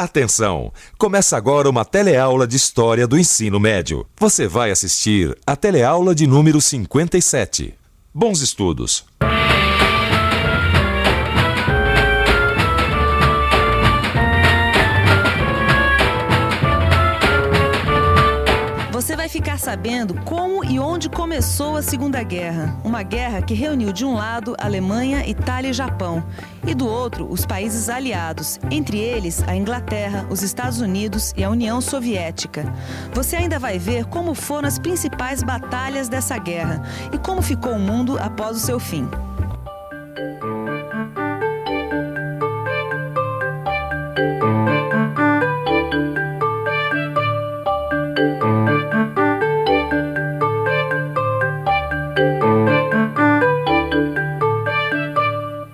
Atenção! Começa agora uma teleaula de História do Ensino Médio. Você vai assistir a teleaula de número 57. Bons estudos! Você vai ficar sabendo como e onde começou a Segunda Guerra. Uma guerra que reuniu de um lado Alemanha, Itália e Japão, e do outro os países aliados, entre eles a Inglaterra, os Estados Unidos e a União Soviética. Você ainda vai ver como foram as principais batalhas dessa guerra e como ficou o mundo após o seu fim.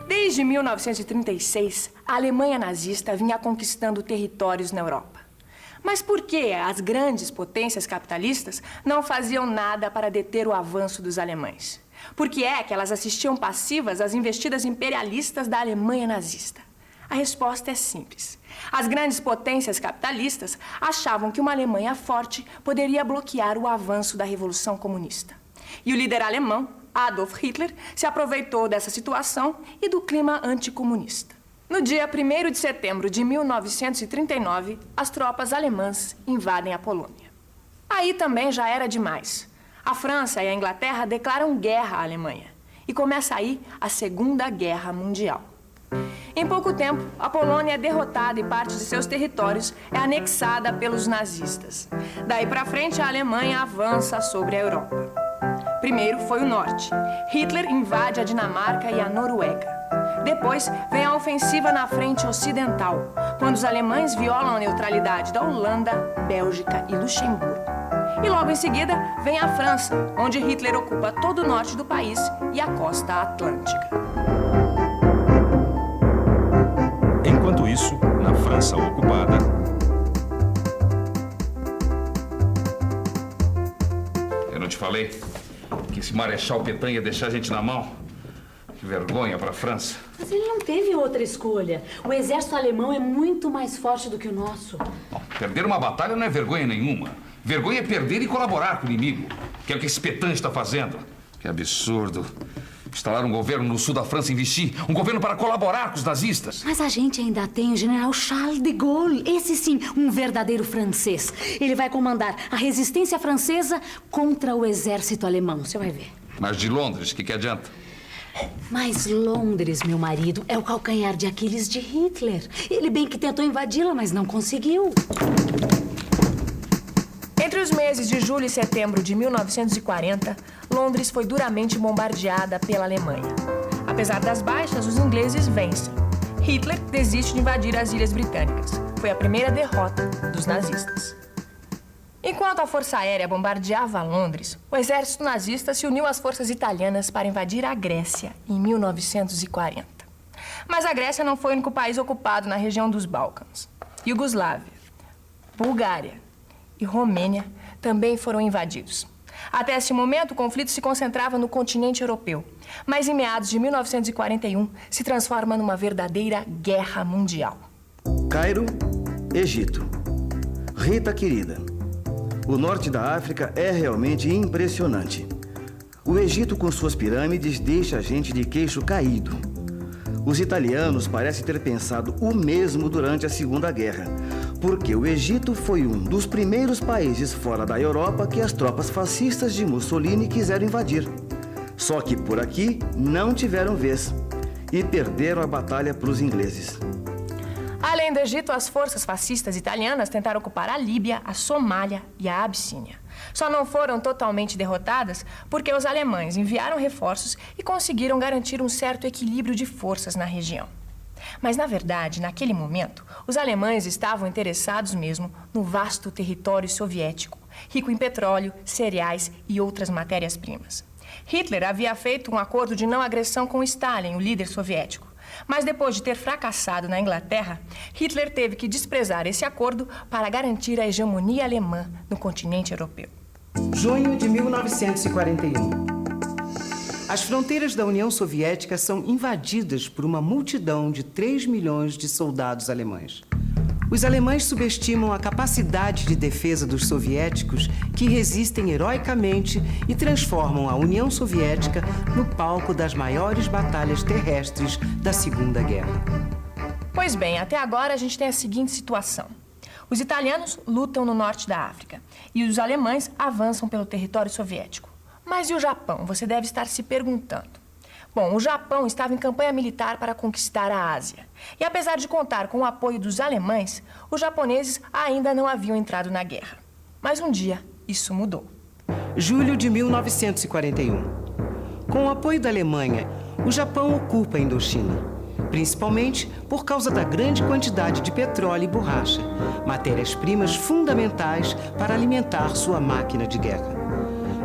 Desde 1936, a Alemanha nazista vinha conquistando territórios na Europa. Mas por que as grandes potências capitalistas não faziam nada para deter o avanço dos alemães? Por que é que elas assistiam passivas às investidas imperialistas da Alemanha nazista? A resposta é simples. As grandes potências capitalistas achavam que uma Alemanha forte poderia bloquear o avanço da Revolução Comunista. E o líder alemão, Adolf Hitler, se aproveitou dessa situação e do clima anticomunista. No dia 1º de setembro de 1939, as tropas alemãs invadem a Polônia. Aí também já era demais. A França e a Inglaterra declaram guerra à Alemanha. E começa aí a Segunda Guerra Mundial. Em pouco tempo, a Polônia é derrotada e parte de seus territórios é anexada pelos nazistas. Daí para frente, a Alemanha avança sobre a Europa. Primeiro foi o norte. Hitler invade a Dinamarca e a Noruega. Depois vem a ofensiva na frente ocidental, quando os alemães violam a neutralidade da Holanda, Bélgica e Luxemburgo. E logo em seguida vem a França, onde Hitler ocupa todo o norte do país e a costa atlântica. Enquanto isso, na França ocupada... Eu não te falei que esse Marechal Pétain ia deixar a gente na mão? Que vergonha para a França. Mas ele não teve outra escolha. O exército alemão é muito mais forte do que o nosso. Bom, perder uma batalha não é vergonha nenhuma. Vergonha é perder e colaborar com o inimigo, que é o que esse Pétain está fazendo. Que absurdo. Instalar um governo no sul da França e investir. Um governo para colaborar com os nazistas. Mas a gente ainda tem o general Charles de Gaulle. Esse sim, um verdadeiro francês. Ele vai comandar a resistência francesa contra o exército alemão. Você vai ver. Mas de Londres, o que adianta? Mas Londres, meu marido, é o calcanhar de Aquiles de Hitler. Ele bem que tentou invadi-la, mas não conseguiu. Entre os meses de julho e setembro de 1940, Londres foi duramente bombardeada pela Alemanha. Apesar das baixas, os ingleses vencem. Hitler desiste de invadir as Ilhas Britânicas. Foi a primeira derrota dos nazistas. Enquanto a Força Aérea bombardeava Londres, o exército nazista se uniu às forças italianas para invadir a Grécia em 1940. Mas a Grécia não foi o único país ocupado na região dos Balcãs. Iugoslávia, Bulgária e Romênia também foram invadidos. Até esse momento, o conflito se concentrava no continente europeu, mas em meados de 1941 se transforma numa verdadeira guerra mundial. Cairo, Egito. Rita querida, o norte da África é realmente impressionante. O Egito com suas pirâmides deixa a gente de queixo caído. Os italianos parecem ter pensado o mesmo durante a Segunda Guerra, porque o Egito foi um dos primeiros países fora da Europa que as tropas fascistas de Mussolini quiseram invadir. Só que por aqui não tiveram vez e perderam a batalha para os ingleses. Além do Egito, as forças fascistas italianas tentaram ocupar a Líbia, a Somália e a Abissínia. Só não foram totalmente derrotadas porque os alemães enviaram reforços e conseguiram garantir um certo equilíbrio de forças na região. Mas, na verdade, naquele momento, os alemães estavam interessados mesmo no vasto território soviético, rico em petróleo, cereais e outras matérias-primas. Hitler havia feito um acordo de não agressão com Stalin, o líder soviético. Mas depois de ter fracassado na Inglaterra, Hitler teve que desprezar esse acordo para garantir a hegemonia alemã no continente europeu. Junho de 1941. As fronteiras da União Soviética são invadidas por uma multidão de 3 milhões de soldados alemães. Os alemães subestimam a capacidade de defesa dos soviéticos, que resistem heroicamente e transformam a União Soviética no palco das maiores batalhas terrestres da Segunda Guerra. Pois bem, até agora a gente tem a seguinte situação. Os italianos lutam no norte da África e os alemães avançam pelo território soviético. Mas e o Japão? Você deve estar se perguntando. Bom, o Japão estava em campanha militar para conquistar a Ásia. E apesar de contar com o apoio dos alemães, os japoneses ainda não haviam entrado na guerra. Mas um dia, isso mudou. Julho de 1941. Com o apoio da Alemanha, o Japão ocupa a Indochina, principalmente por causa da grande quantidade de petróleo e borracha, matérias-primas fundamentais para alimentar sua máquina de guerra.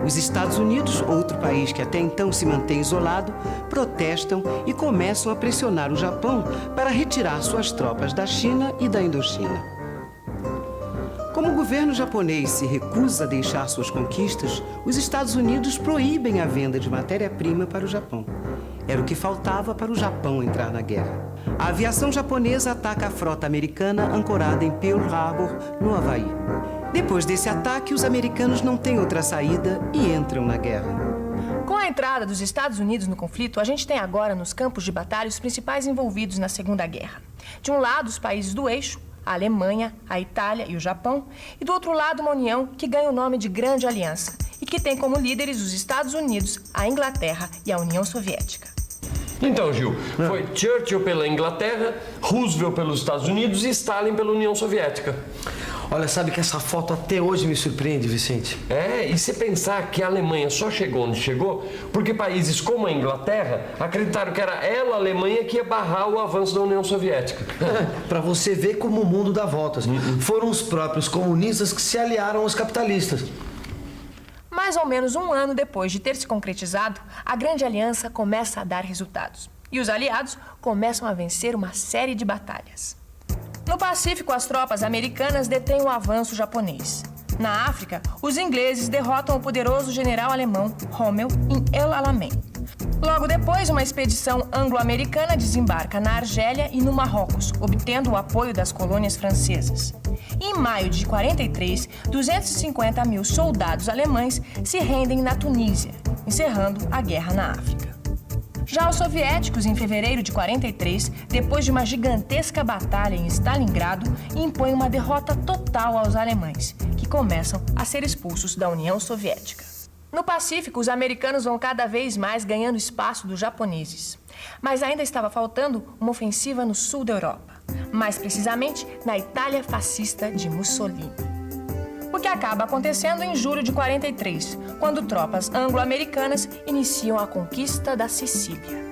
Os Estados Unidos, outro país que até então se mantém isolado, protestam e começam a pressionar o Japão para retirar suas tropas da China e da Indochina. Como o governo japonês se recusa a deixar suas conquistas, os Estados Unidos proíbem a venda de matéria-prima para o Japão. Era o que faltava para o Japão entrar na guerra. A aviação japonesa ataca a frota americana ancorada em Pearl Harbor, no Havaí. Depois desse ataque, os americanos não têm outra saída e entram na guerra. Com a entrada dos Estados Unidos no conflito, a gente tem agora nos campos de batalha os principais envolvidos na Segunda Guerra. De um lado, os países do eixo, a Alemanha, a Itália e o Japão, e do outro lado, uma união que ganha o nome de Grande Aliança e que tem como líderes os Estados Unidos, a Inglaterra e a União Soviética. Então, Gil, foi Churchill pela Inglaterra, Roosevelt pelos Estados Unidos e Stalin pela União Soviética. Olha, sabe que essa foto até hoje me surpreende, Vicente? É, e se pensar que a Alemanha só chegou onde chegou porque países como a Inglaterra acreditaram que era ela, a Alemanha, que ia barrar o avanço da União Soviética. Pra você ver como o mundo dá voltas. Foram os próprios comunistas que se aliaram aos capitalistas. Mais ou menos um ano depois de ter se concretizado, a Grande Aliança começa a dar resultados. E os aliados começam a vencer uma série de batalhas. No Pacífico, as tropas americanas detêm o avanço japonês. Na África, os ingleses derrotam o poderoso general alemão Rommel em El Alamein. Logo depois, uma expedição anglo-americana desembarca na Argélia e no Marrocos, obtendo o apoio das colônias francesas. Em maio de 43, 250 mil soldados alemães se rendem na Tunísia, encerrando a guerra na África. Já os soviéticos, em fevereiro de 43, depois de uma gigantesca batalha em Stalingrado, impõem uma derrota total aos alemães, que começam a ser expulsos da União Soviética. No Pacífico, os americanos vão cada vez mais ganhando espaço dos japoneses. Mas ainda estava faltando uma ofensiva no sul da Europa, mais precisamente na Itália fascista de Mussolini. O que acaba acontecendo em julho de 43, quando tropas anglo-americanas iniciam a conquista da Sicília.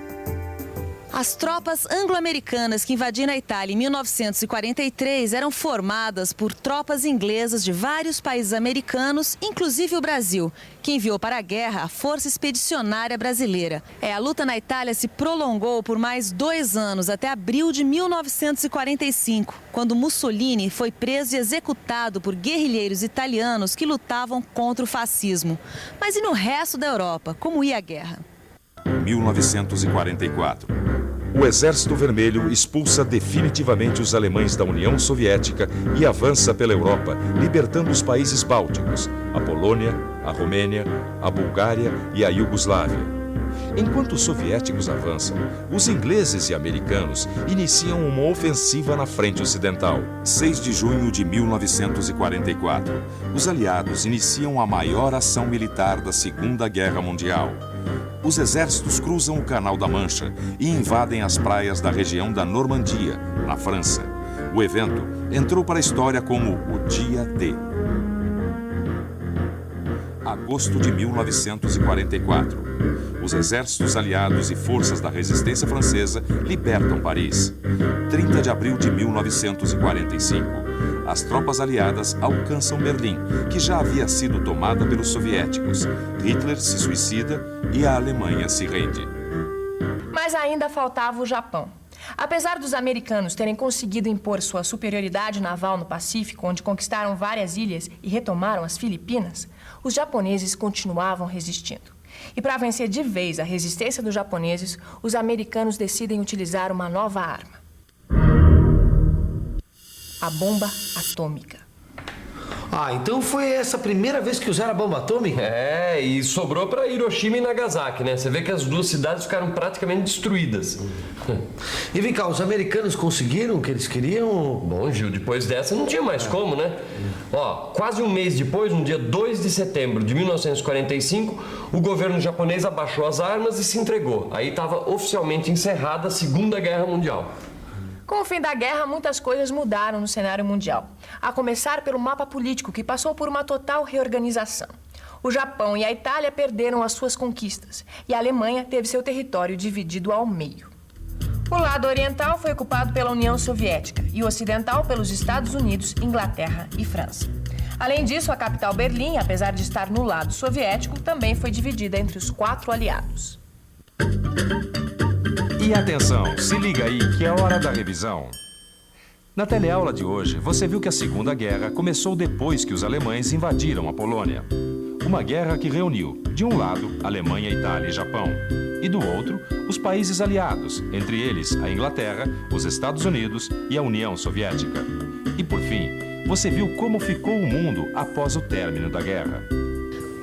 As tropas anglo-americanas que invadiram a Itália em 1943 eram formadas por tropas inglesas de vários países americanos, inclusive o Brasil, que enviou para a guerra a Força Expedicionária Brasileira. A luta na Itália se prolongou por mais 2 anos, até abril de 1945, quando Mussolini foi preso e executado por guerrilheiros italianos que lutavam contra o fascismo. Mas e no resto da Europa, como ia a guerra? 1944. O Exército Vermelho expulsa definitivamente os alemães da União Soviética e avança pela Europa, libertando os países bálticos, a Polônia, a Romênia, a Bulgária e a Iugoslávia. Enquanto os soviéticos avançam, os ingleses e americanos iniciam uma ofensiva na frente ocidental. 6 de junho de 1944. Os aliados iniciam a maior ação militar da Segunda Guerra Mundial. Os exércitos cruzam o Canal da Mancha e invadem as praias da região da Normandia, na França. O evento entrou para a história como o Dia D. Agosto de 1944. Os exércitos aliados e forças da resistência francesa libertam Paris. 30 de abril de 1945. As tropas aliadas alcançam Berlim, que já havia sido tomada pelos soviéticos. Hitler se suicida e a Alemanha se rende. Mas ainda faltava o Japão. Apesar dos americanos terem conseguido impor sua superioridade naval no Pacífico, onde conquistaram várias ilhas e retomaram as Filipinas, os japoneses continuavam resistindo. E para vencer de vez a resistência dos japoneses, os americanos decidem utilizar uma nova arma. a bomba atômica. Ah, então foi essa a primeira vez que usaram a bomba atômica? É, e sobrou para Hiroshima e Nagasaki, né? Você vê que as duas cidades ficaram praticamente destruídas. E vem cá, os americanos conseguiram o que eles queriam? Bom, Gil, depois dessa não tinha mais como, né? Ó, quase um mês depois, no dia 2 de setembro de 1945, o governo japonês abaixou as armas e se entregou. Aí estava oficialmente encerrada a Segunda Guerra Mundial. Com o fim da guerra, muitas coisas mudaram no cenário mundial. A começar pelo mapa político, que passou por uma total reorganização. O Japão e a Itália perderam as suas conquistas e a Alemanha teve seu território dividido ao meio. O lado oriental foi ocupado pela União Soviética e o ocidental pelos Estados Unidos, Inglaterra e França. Além disso, a capital Berlim, apesar de estar no lado soviético, também foi dividida entre os 4 aliados. E atenção, se liga aí que é hora da revisão. Na teleaula de hoje, você viu que a Segunda Guerra começou depois que os alemães invadiram a Polônia. Uma guerra que reuniu, de um lado, Alemanha, Itália e Japão, e do outro, os países aliados, entre eles a Inglaterra, os Estados Unidos e a União Soviética. E por fim, você viu como ficou o mundo após o término da guerra.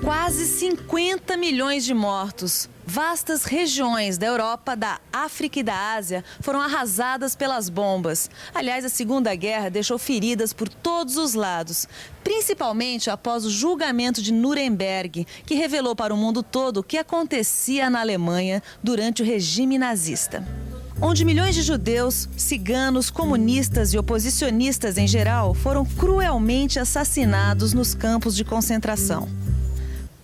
Quase 50 milhões de mortos. Vastas regiões da Europa, da África e da Ásia foram arrasadas pelas bombas. Aliás, a Segunda Guerra deixou feridas por todos os lados, principalmente após o julgamento de Nuremberg, que revelou para o mundo todo o que acontecia na Alemanha durante o regime nazista, onde milhões de judeus, ciganos, comunistas e oposicionistas em geral foram cruelmente assassinados nos campos de concentração.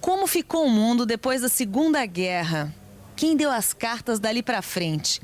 Como ficou o mundo depois da Segunda Guerra? Quem deu as cartas dali pra frente?